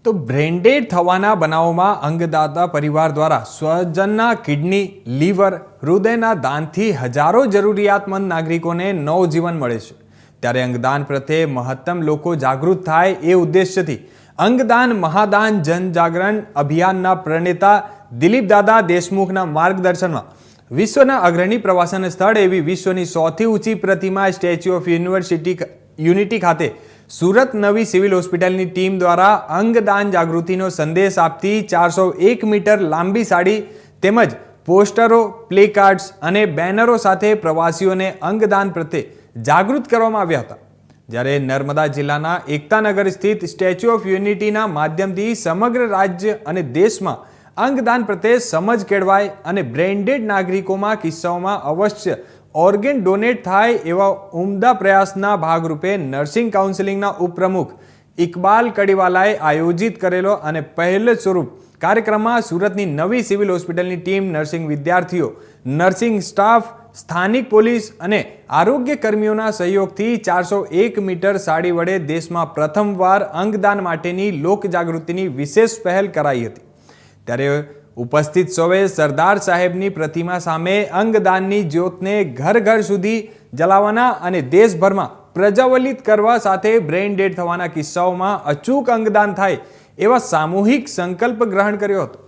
તો બ્રેન્ડેડ થવાના બનાવોમાં અંગદાતા પરિવાર દ્વારા સ્વજનના કિડની, લીવર, હૃદયના દાનથી હજારો જરૂરિયાતમંદ નાગરિકોને નવજીવન મળે છે। ત્યારે અંગદાન પ્રત્યે મહત્તમ લોકો જાગૃત થાય એ ઉદ્દેશ્યથી અંગદાન મહાદાન જનજાગરણ અભિયાનના પ્રણેતા દિલીપ દાદા દેશમુખના માર્ગદર્શનમાં વિશ્વના અગ્રણી પ્રવાસન સ્થળ એવી વિશ્વની સૌથી ઊંચી પ્રતિમા સ્ટેચ્યુ ઓફ યુનિટી ખાતે સુરત નવી સિવિલ હોસ્પિટલની ટીમ દ્વારા અંગદાન જાગૃતિનો સંદેશ આપતી 401 મીટર લાંબી સાડી તેમજ પોસ્ટરો, પ્લેકાર્ડ્સ અને બેનરો સાથે પ્રવાસીઓને અંગદાન પ્રત્યે જાગૃત કરવામાં આવ્યા હતા। જ્યારે નર્મદા જિલ્લાના એકતાનગર સ્થિત સ્ટેચ્યુ ઓફ યુનિટીના માધ્યમથી સમગ્ર રાજ્ય અને દેશમાં અંગદાન પ્રત્યે સમજ કેળવાય અને બ્રેન્ડેડ નાગરિકોમાં કિસ્સાઓમાં અવશ્ય ઓર્ગન ડોનેટ થાય એવા ઉમદા પ્રયાસના ભાગરૂપે નર્સિંગ કાઉન્સિલિંગના ઉપપ્રમુખ ઇકબાલ કડીવાલાએ આયોજિત કરેલો અને પહેલ સ્વરૂપ કાર્યક્રમમાં સુરતની નવી સિવિલ હોસ્પિટલની ટીમ, નર્સિંગ વિદ્યાર્થીઓ, નર્સિંગ સ્ટાફ, સ્થાનિક પોલીસ અને આરોગ્ય કર્મીઓના સહયોગથી 401 મીટર સાડી વડે દેશમાં પ્રથમવાર અંગદાન માટેની લોકજાગૃતિની વિશેષ પહેલ કરાઈ હતી। ત્યારે ઉપસ્થિત સૌએ સરદાર સાહેબની પ્રતિમા સામે અંગદાનની જ્યોતને ઘર ઘર સુધી જલાવવાના અને દેશભરમાં પ્રજ્વલિત કરવા સાથે બ્રેન ડેડ થવાના કિસ્સાઓમાં અચૂક અંગદાન થાય એવા સામૂહિક સંકલ્પ ગ્રહણ કર્યો હતો।